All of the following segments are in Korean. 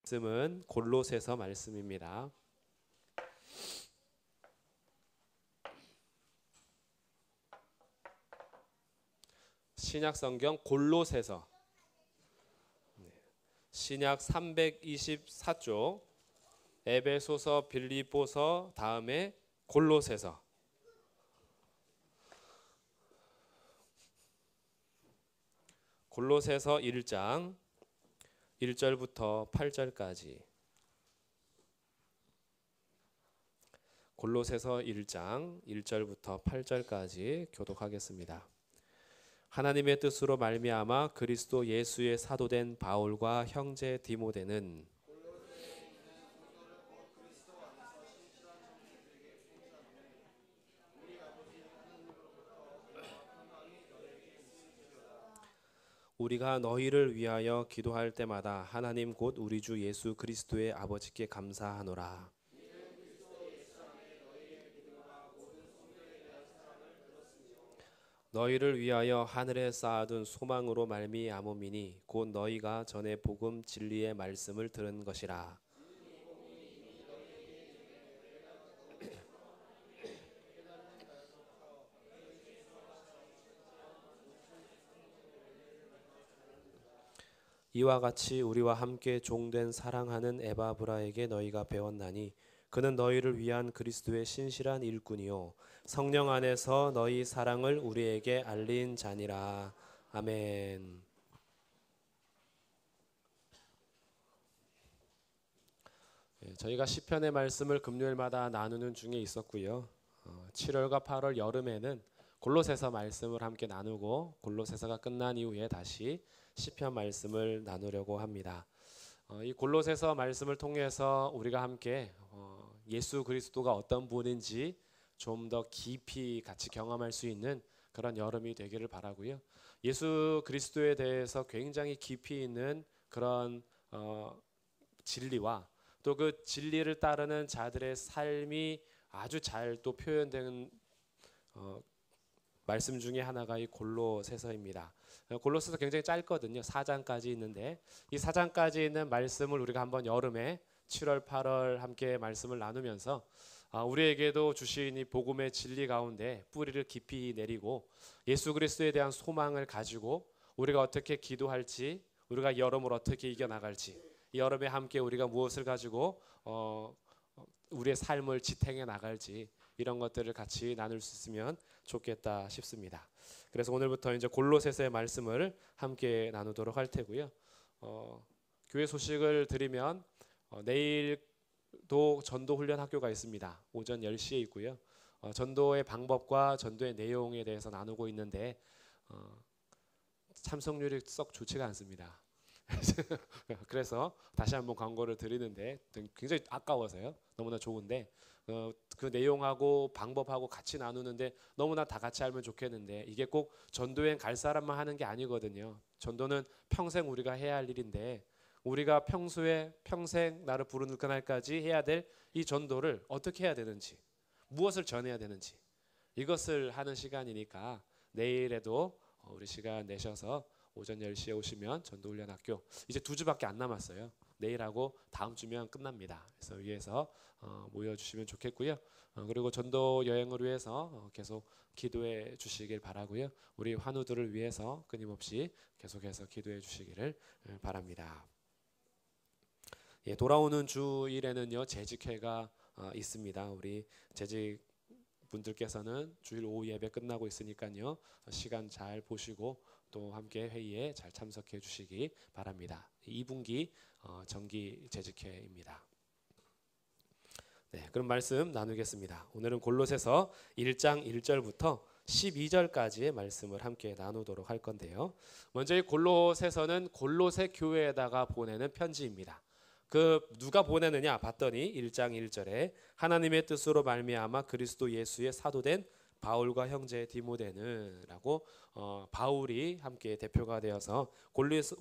말씀은 골로새서 말씀입니다. 신약 성경 골로새서 신약 324쪽 에베소서, 빌립보서, 다음에 골로새서. 골로새서 1장 1절부터 8절까지. 골로새서 1장 1절부터 8절까지 교독하겠습니다. 하나님의 뜻으로 말미암아 그리스도 예수의 사도된 바울과 형제 디모데는 우리가 너희를 위하여 기도할 때마다 하나님 곧 우리 주 예수 그리스도의 아버지께 감사하노라. 너희를 위하여 하늘에 쌓아둔 소망으로 말미암음이니 곧 너희가 전에 복음 진리의 말씀을 들은 것이라. 이와 같이 우리와 함께 종된 사랑하는 에바브라에게 너희가 배웠나니 그는 너희를 위한 그리스도의 신실한 일꾼이요 성령 안에서 너희 사랑을 우리에게 알린 자니라. 아멘. 저희가 시편의 말씀을 금요일마다 나누는 중에 있었고요. 7월과 8월 여름에는 골로새서 말씀을 함께 나누고 골로새서가 끝난 이후에 다시 시편 말씀을 나누려고 합니다. 이 골로새서 말씀을 통해서 우리가 함께 예수 그리스도가 어떤 분인지 좀 더 깊이 같이 경험할 수 있는 그런 여름이 되기를 바라고요. 예수 그리스도에 대해서 굉장히 깊이 있는 그런 진리와 또 그 진리를 따르는 자들의 삶이 아주 잘 또 표현된 말씀 중에 하나가 이 골로새서입니다. 골로새서 굉장히 짧거든요. 4장까지 있는데 이 4장까지 있는 말씀을 우리가 한번 여름에 7월, 8월 함께 말씀을 나누면서 우리에게도 주신 이 복음의 진리 가운데 뿌리를 깊이 내리고 예수 그리스도에 대한 소망을 가지고 우리가 어떻게 기도할지, 우리가 여름을 어떻게 이겨나갈지, 이 여름에 함께 우리가 무엇을 가지고 우리의 삶을 지탱해 나갈지 이런 것들을 같이 나눌 수 있으면 좋겠다 싶습니다. 그래서 오늘부터 이제 골로새서의 말씀을 함께 나누도록 할 테고요. 교회 소식을 드리면 내일도 전도 훈련 학교가 있습니다. 오전 10시에 있고요. 전도의 방법과 전도의 내용에 대해서 나누고 있는데 참석률이 썩 좋지가 않습니다. 그래서 다시 한번 광고를 드리는데 굉장히 아까워서요. 너무나 좋은데 그 내용하고 방법하고 같이 나누는데 너무나 다 같이 알면 좋겠는데 이게 꼭 전도여행 갈 사람만 하는 게 아니거든요. 전도는 평생 우리가 해야 할 일인데 우리가 평소에 평생 나를 부르는 그날까지 해야 될 이 전도를 어떻게 해야 되는지, 무엇을 전해야 되는지 이것을 하는 시간이니까 내일에도 우리 시간 내셔서 오전 10시에 오시면 전도훈련학교 이제 2주밖에 안 남았어요. 내일하고 다음 주면 끝납니다. 그래서 위에서 모여주시면 좋겠고요. 그리고 전도 여행을 위해서 계속 기도해 주시길 바라고요. 우리 환우들을 위해서 끊임없이 계속해서 기도해 주시기를 바랍니다. 예, 돌아오는 주일에는요 재직회가 있습니다. 우리 재직 분들께서는 주일 오후 예배 끝나고 있으니까요 시간 잘 보시고 또 함께 회의에 잘 참석해 주시기 바랍니다. 2분기 정기 재직회입니다. 네, 그럼 말씀 나누겠습니다. 오늘은 골로새서 1장 1절부터 12절까지의 말씀을 함께 나누도록 할 건데요. 먼저 이 골로새서는 골로새 교회에다가 보내는 편지입니다. 그 누가 보내느냐 봤더니 1장 1절에 하나님의 뜻으로 말미암아 그리스도 예수의 사도된 바울과 형제 디모데는 라고 바울이 함께 대표가 되어서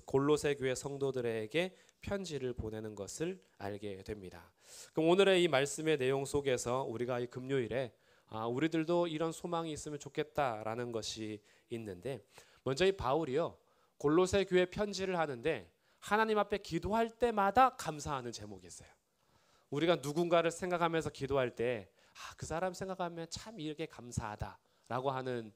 골로새 교회 성도들에게 편지를 보내는 것을 알게 됩니다. 그럼 오늘의 이 말씀의 내용 속에서 우리가 이 금요일에 우리들도 이런 소망이 있으면 좋겠다라는 것이 있는데 먼저 이 바울이요 골로새 교회 편지를 하는데 하나님 앞에 기도할 때마다 감사하는 제목이 있어요. 우리가 누군가를 생각하면서 기도할 때 그 사람 생각하면 참 이렇게 감사하다라고 하는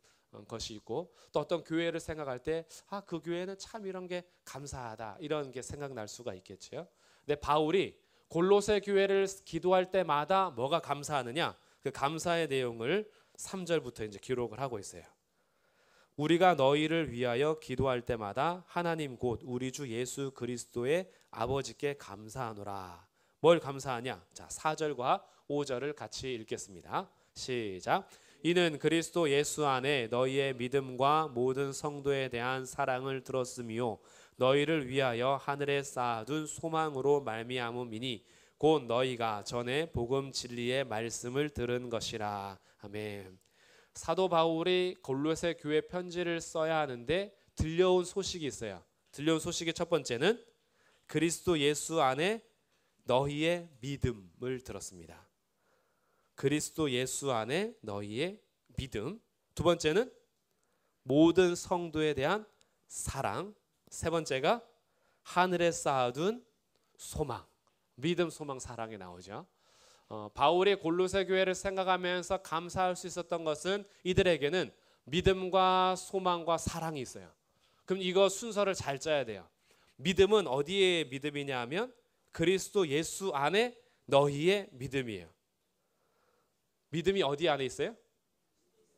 것이 있고, 또 어떤 교회를 생각할 때 그 교회는 참 이런 게 감사하다, 이런 게 생각날 수가 있겠죠. 근데 바울이 골로새 교회를 기도할 때마다 뭐가 감사하느냐, 그 감사의 내용을 3절부터 이제 기록을 하고 있어요. 우리가 너희를 위하여 기도할 때마다 하나님 곧 우리 주 예수 그리스도의 아버지께 감사하노라. 뭘 감사하냐? 자, 4절과 5절을 같이 읽겠습니다. 시작. 이는 그리스도 예수 안에 너희의 믿음과 모든 성도에 대한 사랑을 들었으며 너희를 위하여 하늘에 쌓아둔 소망으로 말미암음이니 곧 너희가 전에 복음 진리의 말씀을 들은 것이라. 아멘. 사도 바울이 골로새 교회 편지를 써야 하는데 들려온 소식이 있어요. 들려온 소식의 첫 번째는 그리스도 예수 안에 너희의 믿음을 들었습니다. 그리스도 예수 안에 너희의 믿음. 두 번째는 모든 성도에 대한 사랑. 세 번째가 하늘에 쌓아둔 소망. 믿음, 소망, 사랑이 나오죠. 바울이 골로새 교회를 생각하면서 감사할 수 있었던 것은 이들에게는 믿음과 소망과 사랑이 있어요. 그럼 이거 순서를 잘 짜야 돼요. 믿음은 어디에 믿음이냐 하면 그리스도 예수 안에 너희의 믿음이에요. 믿음이 어디 안에 있어요?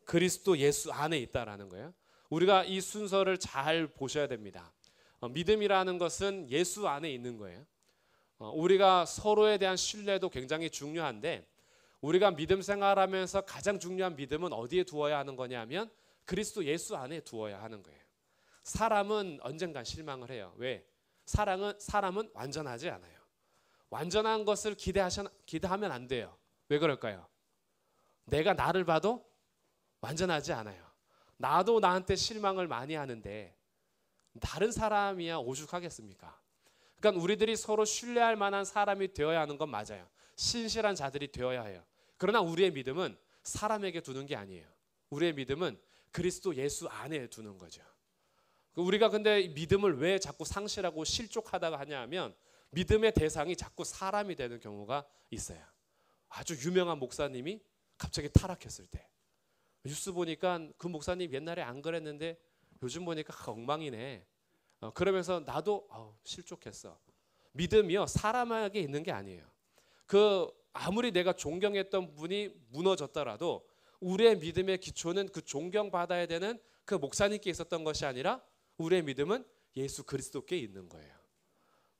그리스도 예수 안에 있다라는 거예요. 우리가 이 순서를 잘 보셔야 됩니다. 믿음이라는 것은 예수 안에 있는 거예요. 우리가 서로에 대한 신뢰도 굉장히 중요한데, 우리가 믿음 생활하면서 가장 중요한 믿음은 어디에 두어야 하는 거냐면 그리스도 예수 안에 두어야 하는 거예요. 사람은 언젠간 실망을 해요. 왜? 사람은 완전하지 않아요. 완전한 것을 기대하면 안 돼요. 왜 그럴까요? 내가 나를 봐도 완전하지 않아요. 나도 나한테 실망을 많이 하는데 다른 사람이야 오죽하겠습니까? 그러니까 우리들이 서로 신뢰할 만한 사람이 되어야 하는 건 맞아요. 신실한 자들이 되어야 해요. 그러나 우리의 믿음은 사람에게 두는 게 아니에요. 우리의 믿음은 그리스도 예수 안에 두는 거죠. 우리가 근데 믿음을 왜 자꾸 상실하고 실족하다가 하냐 하면 믿음의 대상이 자꾸 사람이 되는 경우가 있어요. 아주 유명한 목사님이 갑자기 타락했을 때 뉴스 보니까 그 목사님 옛날에 안 그랬는데 요즘 보니까 엉망이네. 그러면서 나도 실족했어. 믿음이요, 사람에게 있는 게 아니에요. 아무리 내가 존경했던 분이 무너졌더라도 우리의 믿음의 기초는 그 존경받아야 되는 그 목사님께 있었던 것이 아니라 우리의 믿음은 예수 그리스도께 있는 거예요.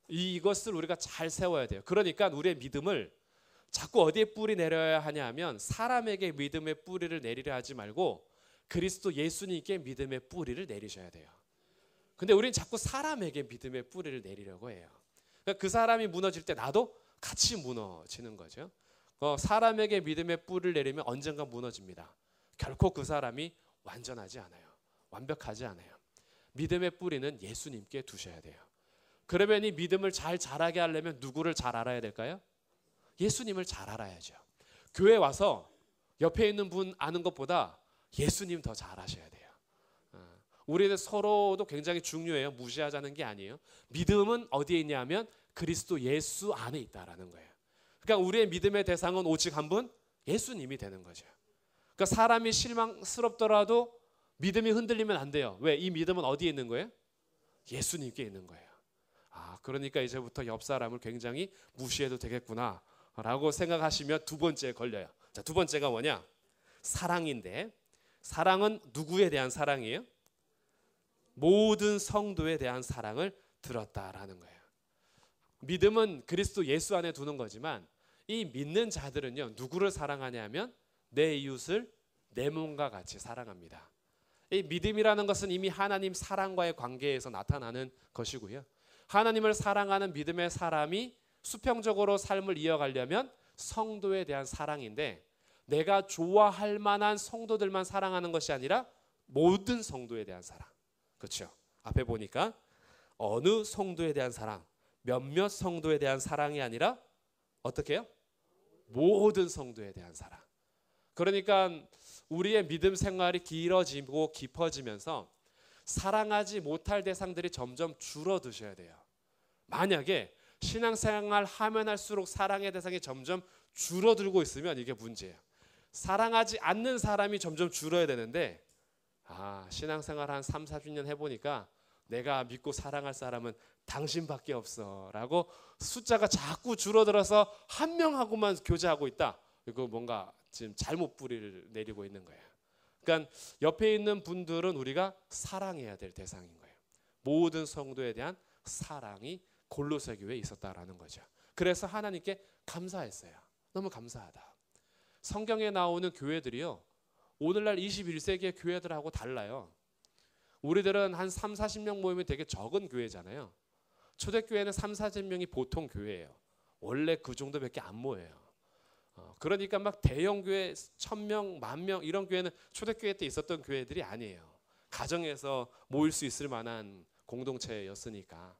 이것을 우리가 잘 세워야 돼요. 그러니까 우리의 믿음을 자꾸 어디에 뿌리 내려야 하냐 하면 사람에게 믿음의 뿌리를 내리려 하지 말고 그리스도 예수님께 믿음의 뿌리를 내리셔야 돼요. 근데 우리는 자꾸 사람에게 믿음의 뿌리를 내리려고 해요. 그러니까 그 사람이 무너질 때 나도 같이 무너지는 거죠. 사람에게 믿음의 뿌리를 내리면 언젠가 무너집니다. 결코 그 사람이 완전하지 않아요. 완벽하지 않아요. 믿음의 뿌리는 예수님께 두셔야 돼요. 그러면 이 믿음을 잘 자라게 하려면 누구를 잘 알아야 될까요? 예수님을 잘 알아야죠. 교회 와서 옆에 있는 분 아는 것보다 예수님 더 잘 아셔야 돼요. 우리는 서로도 굉장히 중요해요. 무시하자는 게 아니에요. 믿음은 어디에 있냐면 그리스도 예수 안에 있다라는 거예요. 그러니까 우리의 믿음의 대상은 오직 한 분, 예수님이 되는 거죠. 그러니까 사람이 실망스럽더라도 믿음이 흔들리면 안 돼요. 왜? 이 믿음은 어디에 있는 거예요? 예수님께 있는 거예요. 그러니까 이제부터 옆 사람을 굉장히 무시해도 되겠구나 라고 생각하시면 두 번째에 걸려요. 자, 두 번째가 뭐냐? 사랑인데, 사랑은 누구에 대한 사랑이에요? 모든 성도에 대한 사랑을 들었다라는 거예요. 믿음은 그리스도 예수 안에 두는 거지만 이 믿는 자들은요, 누구를 사랑하냐면 내 이웃을 내 몸과 같이 사랑합니다. 이 믿음이라는 것은 이미 하나님 사랑과의 관계에서 나타나는 것이고요. 하나님을 사랑하는 믿음의 사람이 수평적으로 삶을 이어가려면 성도에 대한 사랑인데, 내가 좋아할 만한 성도들만 사랑하는 것이 아니라 모든 성도에 대한 사랑. 그렇죠? 앞에 보니까 어느 성도에 대한 사랑, 몇몇 성도에 대한 사랑이 아니라 어떻게 해요? 모든 성도에 대한 사랑. 그러니까 우리의 믿음 생활이 길어지고 깊어지면서 사랑하지 못할 대상들이 점점 줄어드셔야 돼요. 만약에 신앙생활 하면 할수록 사랑의 대상이 점점 줄어들고 있으면 이게 문제예요. 사랑하지 않는 사람이 점점 줄어야 되는데 신앙생활 한 3, 40년 해보니까 내가 믿고 사랑할 사람은 당신밖에 없어 라고 숫자가 자꾸 줄어들어서 한 명하고만 교제하고 있다. 이거 뭔가 지금 잘못 뿌리를 내리고 있는 거예요. 그러니까 옆에 있는 분들은 우리가 사랑해야 될 대상인 거예요. 모든 성도에 대한 사랑이 골로새 교회에 있었다라는 거죠. 그래서 하나님께 감사했어요. 너무 감사하다. 성경에 나오는 교회들이요, 오늘날 21세기의 교회들하고 달라요. 우리들은 한 3, 40명 모이면 되게 적은 교회잖아요. 초대교회는 3, 40명이 보통 교회예요. 원래 그 정도밖에 안 모여요. 그러니까 막 대형교회 1000명, 10,000명 이런 교회는 초대교회 때 있었던 교회들이 아니에요. 가정에서 모일 수 있을 만한 공동체였으니까.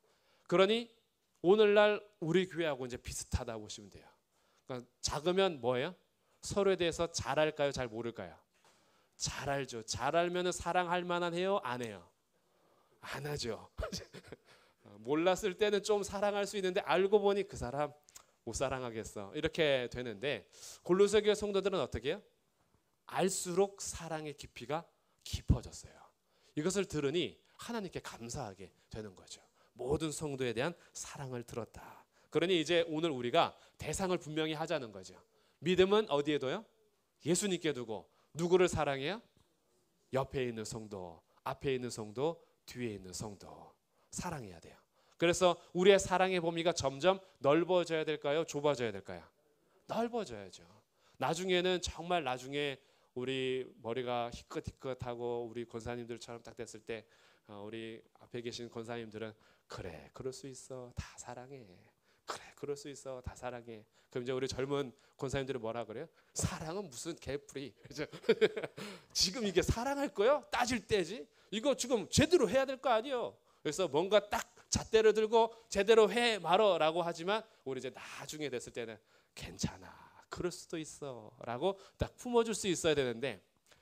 그러니 오늘날 우리 교회하고 이제 비슷하다고 보시면 돼요. 그러니까 작으면 뭐예요? 서로에 대해서 잘 알까요? 잘 모를까요? 잘 알죠. 잘 알면 사랑할 만한 해요? 안 해요? 안 하죠. 몰랐을 때는 좀 사랑할 수 있는데 알고 보니 그 사람 못 사랑하겠어. 이렇게 되는데 골로새 교회 성도들은 어떻게 해요? 알수록 사랑의 깊이가 깊어졌어요. 이것을 들으니 하나님께 감사하게 되는 거죠. 모든 성도에 대한 사랑을 들었다. 그러니 이제 오늘 우리가 대상을 분명히 하자는 거죠. 믿음은 어디에 둬요? 예수님께 두고 누구를 사랑해요? 옆에 있는 성도, 앞에 있는 성도, 뒤에 있는 성도 사랑해야 돼요. 그래서 우리의 사랑의 범위가 점점 넓어져야 될까요? 좁아져야 될까요? 넓어져야죠. 나중에는 정말 나중에 우리 머리가 희끗희끗하고 우리 권사님들처럼 딱 됐을 때 우리 앞에 계신 권사님들은 그래 그럴 수 있어 다 사랑해. 그래 그럴 수 있어 다 사랑해. 그럼 이제 우리 젊은 권사님들은 뭐라 그래요? 사랑은 무슨 개풀이. 지금 이게 사랑할 거요? 따질 때지. 이거 지금 제대로 해야 될 거 아니에요. 그래서 뭔가 딱 잣대를 들고 제대로 해 말어라고 하지만 우리 이제 나중에 됐을 때는 괜찮아. 그럴 수도 있어 라고 딱 품어줄 수 있어야 되는데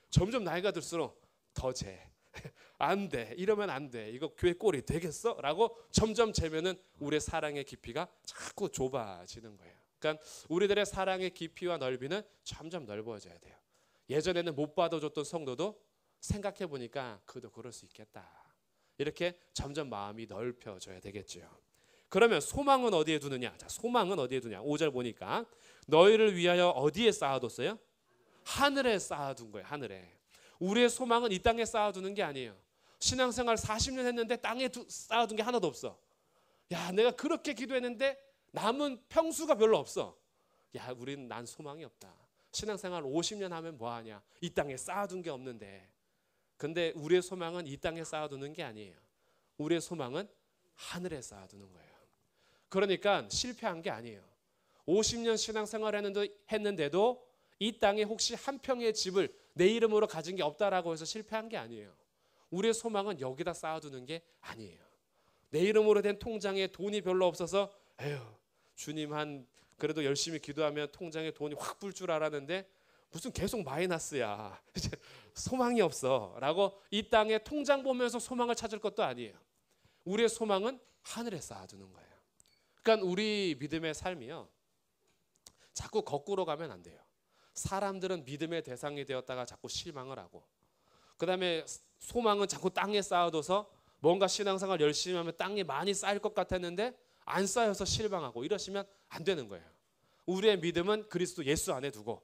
점점 나이가 들수록 더 재. 안 돼. 이러면 안 돼. 이거 교회 꼴이 되겠어? 라고 점점 재면은 우리의 사랑의 깊이가 자꾸 좁아지는 거예요. 그러니까 우리들의 사랑의 깊이와 넓이는 점점 넓어져야 돼요. 예전에는 못 받아줬던 성도도 생각해 보니까 그도 그럴 수 있겠다. 이렇게 점점 마음이 넓혀져야 되겠죠. 그러면 소망은 어디에 두느냐? 자, 소망은 어디에 두냐? 5절 보니까 너희를 위하여 어디에 쌓아뒀어요? 하늘에 쌓아둔 거예요. 하늘에. 우리의 소망은 이 땅에 쌓아두는 게 아니에요. 신앙생활 40년 했는데 땅에 쌓아둔 게 하나도 없어. 야, 내가 그렇게 기도했는데 남은 평수가 별로 없어. 야, 우린 난 소망이 없다. 신앙생활 50년 하면 뭐하냐? 이 땅에 쌓아둔 게 없는데. 근데 우리의 소망은 이 땅에 쌓아두는 게 아니에요. 우리의 소망은 하늘에 쌓아두는 거예요. 그러니까 실패한 게 아니에요. 50년 신앙생활 했는데도 이 땅에 혹시 한 평의 집을 내 이름으로 가진 게 없다라고 해서 실패한 게 아니에요. 우리의 소망은 여기다 쌓아두는 게 아니에요. 내 이름으로 된 통장에 돈이 별로 없어서 에휴 주님 한 그래도 열심히 기도하면 통장에 돈이 확 불 줄 알았는데 무슨 계속 마이너스야. 이제 소망이 없어 라고 이 땅에 통장 보면서 소망을 찾을 것도 아니에요. 우리의 소망은 하늘에 쌓아두는 거예요. 그러니까 우리 믿음의 삶이요 자꾸 거꾸로 가면 안 돼요. 사람들은 믿음의 대상이 되었다가 자꾸 실망을 하고 그 다음에 소망은 자꾸 땅에 쌓아둬서 뭔가 신앙생활 열심히 하면 땅에 많이 쌓일 것 같았는데 안 쌓여서 실망하고 이러시면 안 되는 거예요. 우리의 믿음은 그리스도 예수 안에 두고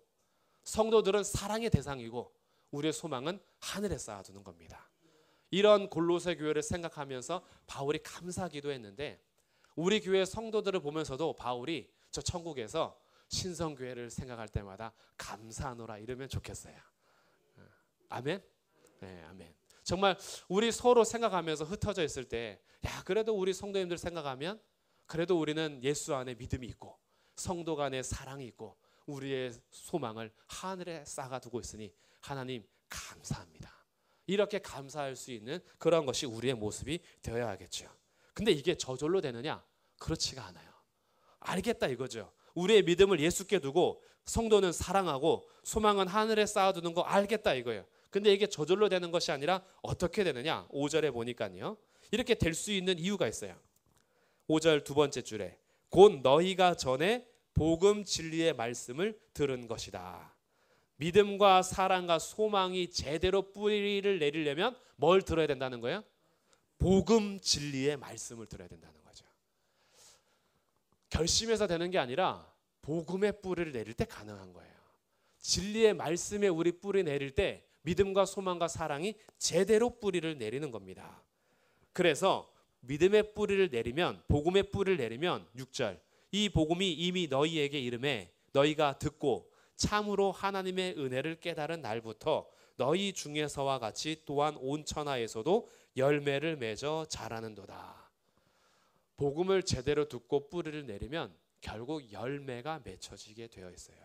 성도들은 사랑의 대상이고 우리의 소망은 하늘에 쌓아두는 겁니다. 이런 골로새 교회를 생각하면서 바울이 감사하기도 했는데 우리 교회 성도들을 보면서도 바울이 저 천국에서 신성교회를 생각할 때마다 감사하노라 이러면 좋겠어요. 아멘? 네, 아멘. 정말 우리 서로 생각하면서 흩어져 있을 때 야 그래도 우리 성도님들 생각하면 그래도 우리는 예수 안에 믿음이 있고 성도 간에 사랑이 있고 우리의 소망을 하늘에 쌓아두고 있으니 하나님 감사합니다. 이렇게 감사할 수 있는 그런 것이 우리의 모습이 되어야겠죠. 근데 이게 저절로 되느냐? 그렇지가 않아요. 알겠다 이거죠. 우리의 믿음을 예수께 두고 성도는 사랑하고 소망은 하늘에 쌓아두는 거 알겠다 이거예요. 근데 이게 저절로 되는 것이 아니라 어떻게 되느냐? 5절에 보니까요. 이렇게 될 수 있는 이유가 있어요. 5절 두 번째 줄에 곧 너희가 전에 복음 진리의 말씀을 들은 것이다. 믿음과 사랑과 소망이 제대로 뿌리를 내리려면 뭘 들어야 된다는 거예요? 복음 진리의 말씀을 들어야 된다는 거죠. 결심해서 되는 게 아니라 복음의 뿌리를 내릴 때 가능한 거예요. 진리의 말씀에 우리 뿌리 내릴 때 믿음과 소망과 사랑이 제대로 뿌리를 내리는 겁니다. 그래서 믿음의 뿌리를 내리면, 복음의 뿌리를 내리면 6절 이 복음이 이미 너희에게 이름에 너희가 듣고 참으로 하나님의 은혜를 깨달은 날부터 너희 중에서와 같이 또한 온 천하에서도 열매를 맺어 자라는도다. 복음을 제대로 듣고 뿌리를 내리면 결국 열매가 맺혀지게 되어 있어요.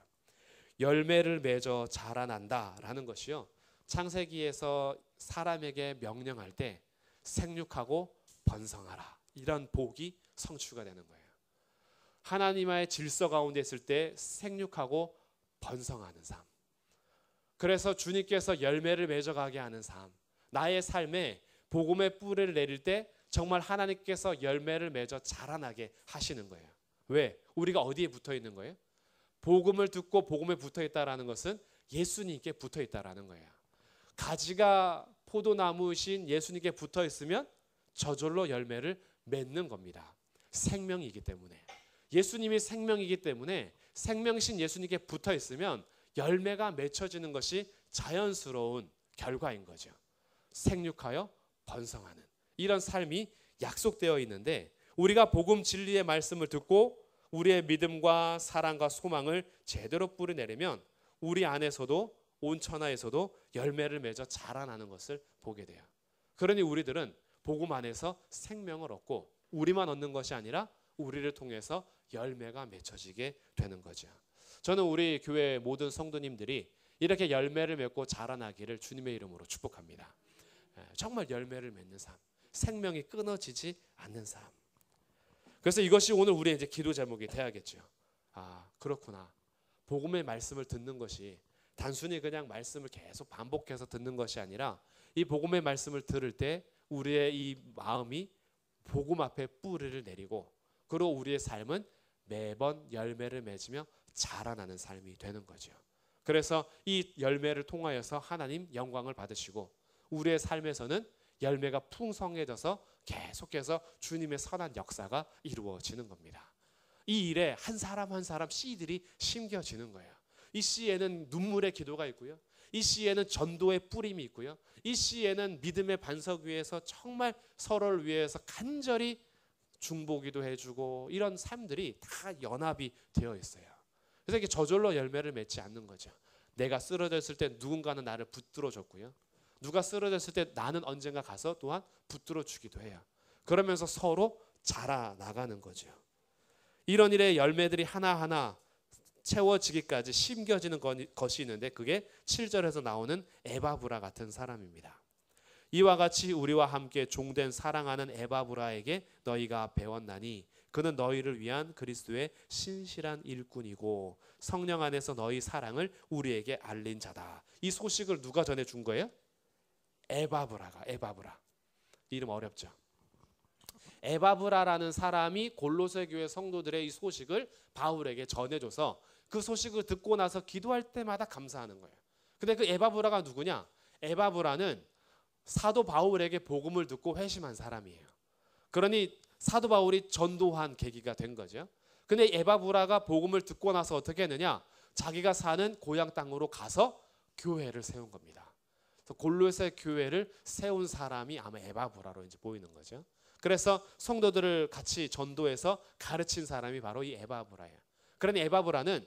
열매를 맺어 자라난다라는 것이요, 창세기에서 사람에게 명령할 때 생육하고 번성하라, 이런 복이 성취가 되는 거예요. 하나님의 질서 가운데 있을 때 생육하고 번성하는 삶. 그래서 주님께서 열매를 맺어가게 하는 삶, 나의 삶에 복음의 뿌리를 내릴 때 정말 하나님께서 열매를 맺어 자라나게 하시는 거예요. 왜? 우리가 어디에 붙어 있는 거예요? 복음을 듣고 복음에 붙어 있다라는 것은 예수님께 붙어 있다라는 거예요. 가지가 포도나무신 예수님께 붙어 있으면 저절로 열매를 맺는 겁니다. 생명이기 때문에. 예수님이 생명이기 때문에 생명신 예수님께 붙어 있으면 열매가 맺혀지는 것이 자연스러운 결과인 거죠. 생육하여 번성하는 이런 삶이 약속되어 있는데, 우리가 복음 진리의 말씀을 듣고 우리의 믿음과 사랑과 소망을 제대로 뿌리내리면 우리 안에서도 온 천하에서도 열매를 맺어 자라나는 것을 보게 돼요. 그러니 우리들은 복음 안에서 생명을 얻고 우리만 얻는 것이 아니라 우리를 통해서 열매가 맺혀지게 되는 거죠. 저는 우리 교회 모든 성도님들이 이렇게 열매를 맺고 자라나기를 주님의 이름으로 축복합니다. 정말 열매를 맺는 삶, 생명이 끊어지지 않는 삶. 그래서 이것이 오늘 우리의 이제 기도 제목이 돼야겠죠. 아, 그렇구나. 복음의 말씀을 듣는 것이 단순히 그냥 말씀을 계속 반복해서 듣는 것이 아니라 이 복음의 말씀을 들을 때 우리의 이 마음이 복음 앞에 뿌리를 내리고, 그리고 우리의 삶은 매번 열매를 맺으며 자라나는 삶이 되는 거죠. 그래서 이 열매를 통하여서 하나님 영광을 받으시고 우리의 삶에서는 열매가 풍성해져서 계속해서 주님의 선한 역사가 이루어지는 겁니다. 이 일에 한 사람 한 사람 씨들이 심겨지는 거예요. 이 씨에는 눈물의 기도가 있고요, 이 씨에는 전도의 뿌림이 있고요, 이 씨에는 믿음의 반석 위에서 정말 서로를 위해서 간절히 중보기도 해주고 이런 삶들이 다 연합이 되어 있어요. 그래서 이게 저절로 열매를 맺지 않는 거죠. 내가 쓰러졌을 때 누군가는 나를 붙들어 줬고요, 누가 쓰러졌을 때 나는 언젠가 가서 또한 붙들어 주기도 해요. 그러면서 서로 자라나가는 거죠. 이런 일의 열매들이 하나하나 채워지기까지 심겨지는 것이 있는데 그게 7절에서 나오는 에바브라 같은 사람입니다. 이와 같이 우리와 함께 종된 사랑하는 에바브라에게 너희가 배웠나니 그는 너희를 위한 그리스도의 신실한 일꾼이고 성령 안에서 너희 사랑을 우리에게 알린 자다. 이 소식을 누가 전해준 거예요? 에바브라가. 에바브라 이름 어렵죠. 에바브라라는 사람이 골로새 교회 성도들의 이 소식을 바울에게 전해줘서 그 소식을 듣고 나서 기도할 때마다 감사하는 거예요. 근데 그 에바브라가 누구냐? 에바브라는 사도 바울에게 복음을 듣고 회심한 사람이에요. 그러니 사도 바울이 전도한 계기가 된 거죠. 근데 에바브라가 복음을 듣고 나서 어떻게 했느냐? 자기가 사는 고향 땅으로 가서 교회를 세운 겁니다. 그래서 골로새 교회를 세운 사람이 아마 에바브라로 이제 보이는 거죠. 그래서 성도들을 같이 전도해서 가르친 사람이 바로 이 에바브라예요. 그러니 에바브라는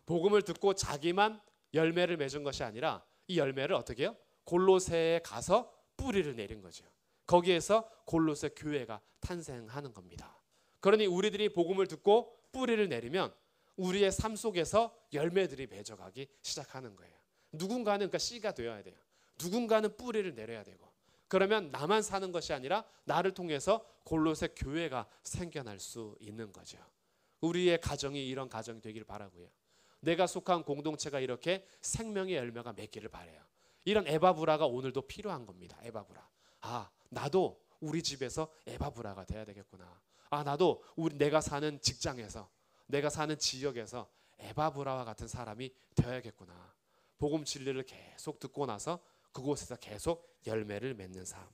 복음을 듣고 자기만 열매를 맺은 것이 아니라 이 열매를 어떻게 해요? 골로새에 가서 뿌리를 내린 거죠. 거기에서 골로새 교회가 탄생하는 겁니다. 그러니 우리들이 복음을 듣고 뿌리를 내리면 우리의 삶 속에서 열매들이 맺어가기 시작하는 거예요. 누군가는 그러니까 씨가 되어야 돼요. 누군가는 뿌리를 내려야 되고, 그러면 나만 사는 것이 아니라 나를 통해서 골로새 교회가 생겨날 수 있는 거죠. 우리의 가정이 이런 가정이 되기를 바라고요. 내가 속한 공동체가 이렇게 생명의 열매가 맺기를 바라요. 이런 에바브라가 오늘도 필요한 겁니다. 에바브라. 아, 나도 우리 집에서 에바브라가 돼야 되겠구나. 나도 내가 사는 직장에서, 내가 사는 지역에서 에바브라와 같은 사람이 되어야겠구나. 복음 진리를 계속 듣고 나서 그곳에서 계속 열매를 맺는 삶.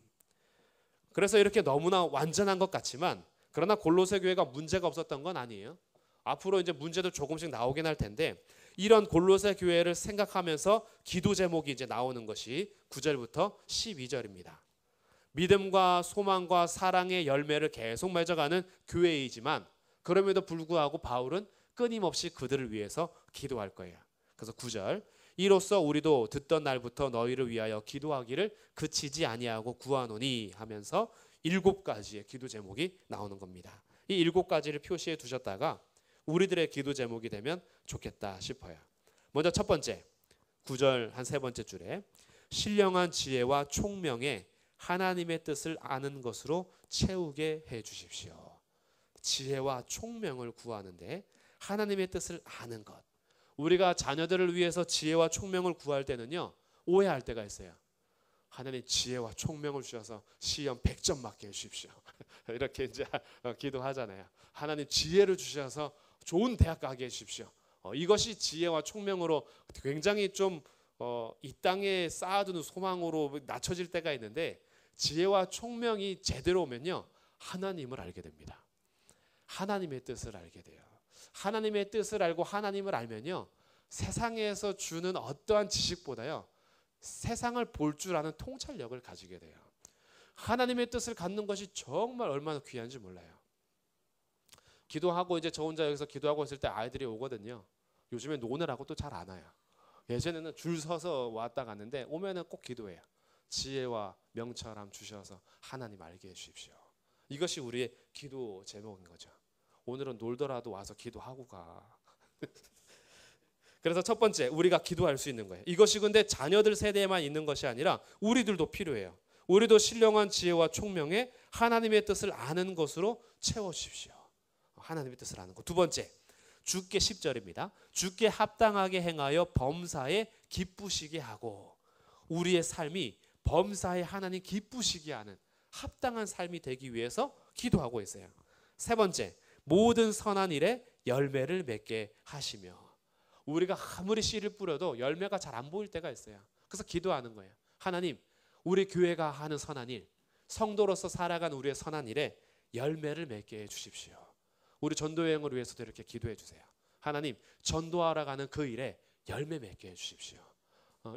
그래서 이렇게 너무나 완전한 것 같지만, 그러나 골로새 교회가 문제가 없었던 건 아니에요. 앞으로 이제 문제도 조금씩 나오긴 할 텐데, 이런 골로새 교회를 생각하면서 기도 제목이 이제 나오는 것이 9절부터 12절입니다. 믿음과 소망과 사랑의 열매를 계속 맺어가는 교회이지만, 그럼에도 불구하고 바울은 끊임없이 그들을 위해서 기도할 거예요. 그래서 9절, 이로써 우리도 듣던 날부터 너희를 위하여 기도하기를 그치지 아니하고 구하노니 하면서 7가지의 기도 제목이 나오는 겁니다. 이 7가지를 표시해 두셨다가 우리들의 기도 제목이 되면 좋겠다 싶어요. 먼저 첫 번째, 9절 한 3번째 줄에 신령한 지혜와 총명에 하나님의 뜻을 아는 것으로 채우게 해 주십시오. 지혜와 총명을 구하는데 하나님의 뜻을 아는 것. 우리가 자녀들을 위해서 지혜와 총명을 구할 때는요, 오해할 때가 있어요. 하나님 지혜와 총명을 주셔서 시험 100점 맞게 해주십시오. 이렇게 이제 기도하잖아요. 하나님 지혜를 주셔서 좋은 대학 가게 해주십시오. 이것이 지혜와 총명으로 굉장히 좀 이 땅에 쌓아두는 소망으로 낮춰질 때가 있는데, 지혜와 총명이 제대로 오면요, 하나님을 알게 됩니다. 하나님의 뜻을 알게 돼요. 하나님의 뜻을 알고 하나님을 알면요, 세상에서 주는 어떠한 지식보다요, 세상을 볼 줄 아는 통찰력을 가지게 돼요. 하나님의 뜻을 갖는 것이 정말 얼마나 귀한지 몰라요. 기도하고 이제 저 혼자 여기서 기도하고 있을 때 아이들이 오거든요. 요즘에 노느라고 또 잘 안 와요. 예전에는 줄 서서 왔다 갔는데 오면은 꼭 기도해요. 지혜와 명철함 주셔서 하나님 알게 해주십시오. 이것이 우리의 기도 제목인 거죠. 오늘은 놀더라도 와서 기도하고 가. 그래서 첫 번째, 우리가 기도할 수 있는 거예요. 이것이 근데 자녀들 세대에만 있는 것이 아니라 우리들도 필요해요. 우리도 신령한 지혜와 총명에 하나님의 뜻을 아는 것으로 채워주십시오. 하나님의 뜻을 아는 것. 두 번째, 주께 10절입니다. 주께 합당하게 행하여 범사에 기쁘시게 하고, 우리의 삶이 범사에 하나님 기쁘시게 하는 합당한 삶이 되기 위해서 기도하고 있어요. 세 번째, 모든 선한 일에 열매를 맺게 하시며, 우리가 아무리 씨를 뿌려도 열매가 잘 안 보일 때가 있어요. 그래서 기도하는 거예요. 하나님, 우리 교회가 하는 선한 일, 성도로서 살아간 우리의 선한 일에 열매를 맺게 해주십시오. 우리 전도여행을 위해서도 이렇게 기도해 주세요. 하나님, 전도하러 가는 그 일에 열매 맺게 해주십시오.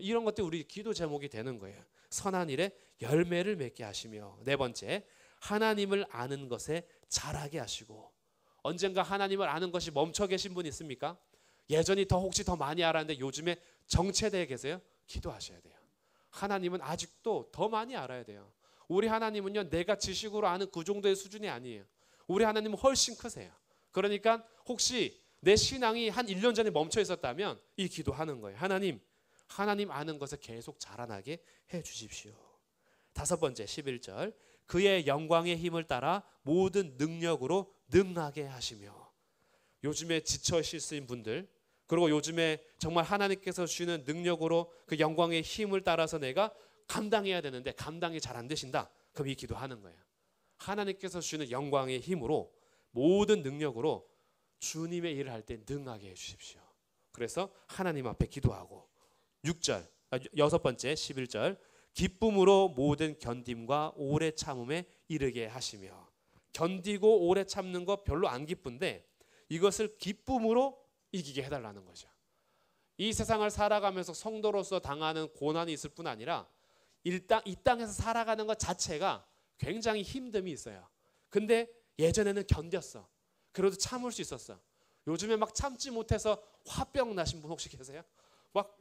이런 것들이 우리 기도 제목이 되는 거예요. 선한 일에 열매를 맺게 하시며. 네 번째, 하나님을 아는 것에 자라게 하시고. 언젠가 하나님을 아는 것이 멈춰 계신 분 있습니까? 예전이 혹시 더 많이 알았는데 요즘에 정체되어 계세요? 기도하셔야 돼요. 하나님은 아직도 더 많이 알아야 돼요. 우리 하나님은요, 내가 지식으로 아는 그 정도의 수준이 아니에요. 우리 하나님은 훨씬 크세요. 그러니까 혹시 내 신앙이 한 1년 전에 멈춰 있었다면 이 기도하는 거예요. 하나님 아는 것에 계속 자라나게 해 주십시오. 다섯 번째, 11절, 그의 영광의 힘을 따라 모든 능력으로 능하게 하시며. 요즘에 지쳐 실수인 분들, 그리고 요즘에 정말 하나님께서 주시는 능력으로 그 영광의 힘을 따라서 내가 감당해야 되는데 감당이 잘 안 되신다. 그럼 이 기도하는 거예요. 하나님께서 주시는 영광의 힘으로 모든 능력으로 주님의 일을 할 때 능하게 해주십시오. 그래서 하나님 앞에 기도하고. 6절, 여섯 번째 11절, 기쁨으로 모든 견딤과 오래 참음에 이르게 하시며. 견디고 오래 참는 거 별로 안 기쁜데 이것을 기쁨으로 이기게 해달라는 거죠. 이 세상을 살아가면서 성도로서 당하는 고난이 있을 뿐 아니라 이 땅에서 살아가는 것 자체가 굉장히 힘듦이 있어요. 근데 예전에는 견뎠어. 그래도 참을 수 있었어. 요즘에 막 참지 못해서 화병 나신 분 혹시 계세요? 막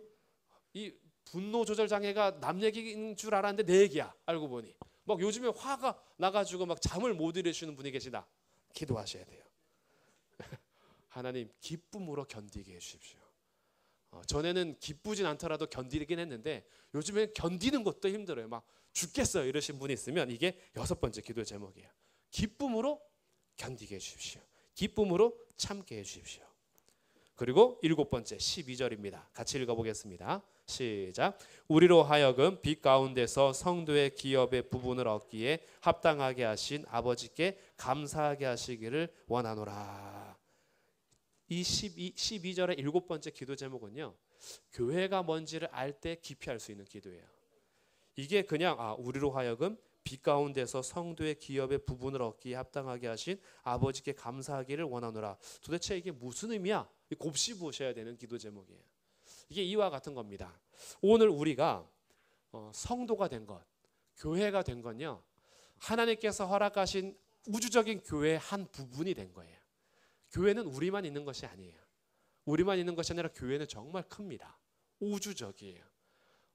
이 분노 조절 장애가 남 얘기인 줄 알았는데 내 얘기야. 알고 보니 막 요즘에 화가 나가지고 막 잠을 못 이루시는 분이 계시다. 기도하셔야 돼요. 하나님, 기쁨으로 견디게 해주십시오. 전에는 기쁘진 않더라도 견디긴 했는데 요즘엔 견디는 것도 힘들어요. 막 죽겠어요 이러신 분이 있으면 이게 여섯 번째 기도의 제목이에요. 기쁨으로 견디게 해주십시오. 기쁨으로 참게 해주십시오. 그리고 일곱 번째 12절입니다. 같이 읽어보겠습니다. 시작. 우리로 하여금 빛 가운데서 성도의 기업의 부분을 얻기에 합당하게 하신 아버지께 감사하게 하시기를 원하노라. 이 12절의 일곱 번째 기도 제목은요, 교회가 뭔지를 알 때 깊이 알 수 있는 기도예요. 이게 그냥 우리로 하여금 빛 가운데서 성도의 기업의 부분을 얻기에 합당하게 하신 아버지께 감사하기를 원하노라. 도대체 이게 무슨 의미야? 곱씹으셔야 되는 기도 제목이에요. 이게 이와 같은 겁니다. 오늘 우리가 성도가 된 것, 교회가 된 건요, 하나님께서 허락하신 우주적인 교회의 한 부분이 된 거예요. 교회는 우리만 있는 것이 아니에요. 우리만 있는 것이 아니라 교회는 정말 큽니다. 우주적이에요.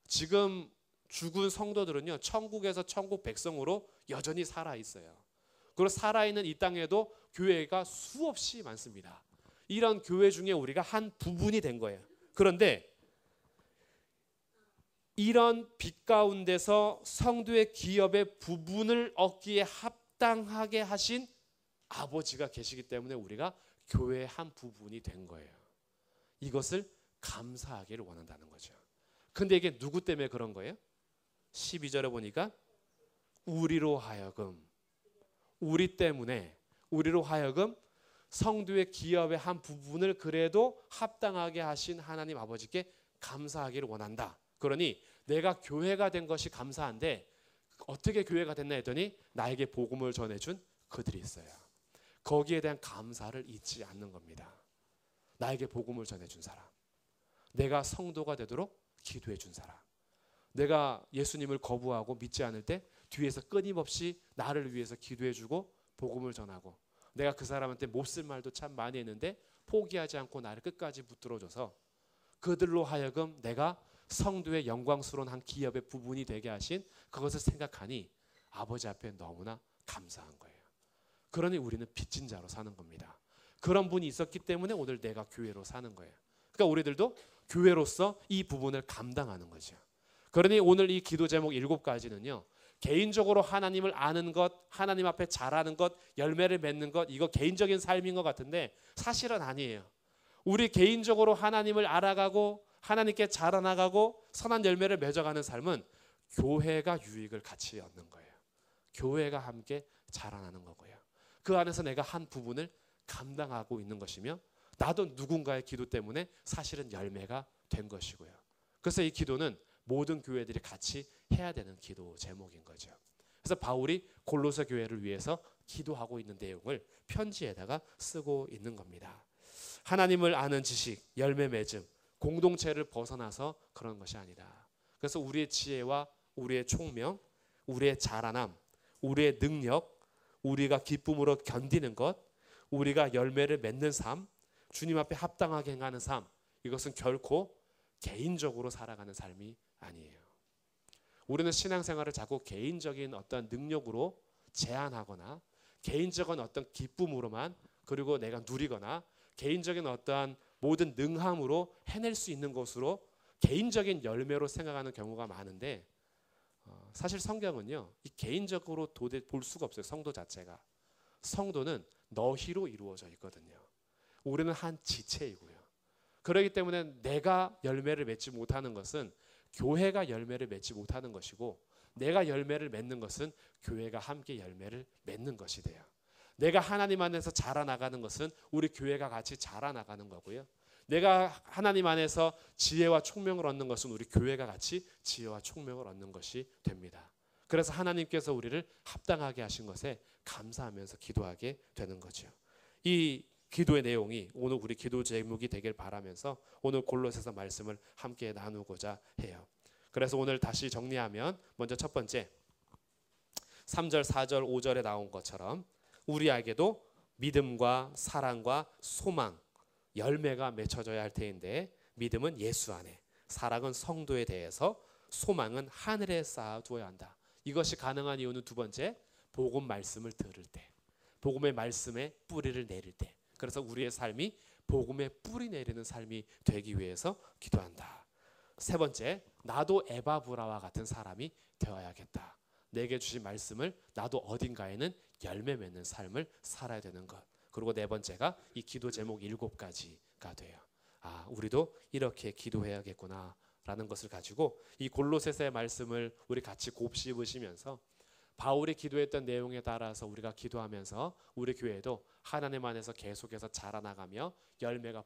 지금 죽은 성도들은요, 천국에서 천국 백성으로 여전히 살아 있어요. 그리고 살아있는 이 땅에도 교회가 수없이 많습니다. 이런 교회 중에 우리가 한 부분이 된 거예요. 그런데 이런 빛 가운데서 성도의 기업의 부분을 얻기에 합당하게 하신 아버지가 계시기 때문에 우리가 교회의 한 부분이 된 거예요. 이것을 감사하기를 원한다는 거죠. 근데 이게 누구 때문에 그런 거예요? 12절에 보니까 우리로 하여금, 우리 때문에, 우리로 하여금 성도의 기업의 한 부분을 그래도 합당하게 하신 하나님 아버지께 감사하기를 원한다. 그러니 내가 교회가 된 것이 감사한데 어떻게 교회가 됐나 했더니 나에게 복음을 전해준 그들이 있어요. 거기에 대한 감사를 잊지 않는 겁니다. 나에게 복음을 전해준 사람, 내가 성도가 되도록 기도해 준 사람, 내가 예수님을 거부하고 믿지 않을 때 뒤에서 끊임없이 나를 위해서 기도해주고 복음을 전하고, 내가 그 사람한테 몹쓸 말도 참 많이 했는데 포기하지 않고 나를 끝까지 붙들어줘서 그들로 하여금 내가 성도의 영광스러운 한 기업의 부분이 되게 하신 그것을 생각하니 아버지 앞에 너무나 감사한 거예요. 그러니 우리는 빚진 자로 사는 겁니다. 그런 분이 있었기 때문에 오늘 내가 교회로 사는 거예요. 그러니까 우리들도 교회로서 이 부분을 감당하는 거죠. 그러니 오늘 이 기도 제목 7가지는요, 개인적으로 하나님을 아는 것, 하나님 앞에 잘하는 것, 열매를 맺는 것, 이거 개인적인 삶인 것 같은데 사실은 아니에요. 우리 개인적으로 하나님을 알아가고 하나님께 자라나가고 선한 열매를 맺어가는 삶은 교회가 유익을 같이 얻는 거예요. 교회가 함께 자라나는 거고요. 그 안에서 내가 한 부분을 감당하고 있는 것이며 나도 누군가의 기도 때문에 사실은 열매가 된 것이고요. 그래서 이 기도는 모든 교회들이 같이 해야 되는 기도 제목인 거죠. 그래서 바울이 골로새 교회를 위해서 기도하고 있는 내용을 편지에다가 쓰고 있는 겁니다. 하나님을 아는 지식, 열매 맺음, 공동체를 벗어나서 그런 것이 아니다. 그래서 우리의 지혜와 우리의 총명, 우리의 자라남, 우리의 능력, 우리가 기쁨으로 견디는 것, 우리가 열매를 맺는 삶, 주님 앞에 합당하게 행하는 삶, 이것은 결코 개인적으로 살아가는 삶이 아니에요. 우리는 신앙생활을 자꾸 개인적인 어떤 능력으로 제한하거나 개인적인 어떤 기쁨으로만, 그리고 내가 누리거나 개인적인 어떠한 모든 능함으로 해낼 수 있는 것으로 개인적인 열매로 생각하는 경우가 많은데, 사실 성경은요, 이 개인적으로 도대체 볼 수가 없어요. 성도 자체가. 성도는 너희로 이루어져 있거든요. 우리는 한 지체이고요. 그렇기 때문에 내가 열매를 맺지 못하는 것은 교회가 열매를 맺지 못하는 것이고, 내가 열매를 맺는 것은 교회가 함께 열매를 맺는 것이 돼요. 내가 하나님 안에서 자라나가는 것은 우리 교회가 같이 자라나가는 거고요. 내가 하나님 안에서 지혜와 총명을 얻는 것은 우리 교회가 같이 지혜와 총명을 얻는 것이 됩니다. 그래서 하나님께서 우리를 합당하게 하신 것에 감사하면서 기도하게 되는 거죠. 이 기도의 내용이 오늘 우리 기도 제목이 되길 바라면서 오늘 골로새서 말씀을 함께 나누고자 해요. 그래서 오늘 다시 정리하면 먼저 첫 번째 3절, 4절, 5절에 나온 것처럼 우리에게도 믿음과 사랑과 소망, 열매가 맺혀져야 할 테인데, 믿음은 예수 안에, 사랑은 성도에 대해서, 소망은 하늘에 쌓아두어야 한다. 이것이 가능한 이유는 두 번째, 복음 말씀을 들을 때, 복음의 말씀에 뿌리를 내릴 때, 그래서 우리의 삶이 복음의 뿌리 내리는 삶이 되기 위해서 기도한다. 세 번째, 나도 에바브라와 같은 사람이 되어야겠다. 내게 주신 말씀을 나도 어딘가에는 열매 맺는 삶을 살아야 되는 것. 그리고 네 번째가 이 기도 제목 7가지가 돼요. 우리도 이렇게 기도해야겠구나 라는 것을 가지고 이 골로새서의 말씀을 우리 같이 곱씹으시면서 바울이 기도했던 내용에 따라서 우리가 기도하면서 우리 교회도 하나님 안에서 계속해서 자라나가며 열매가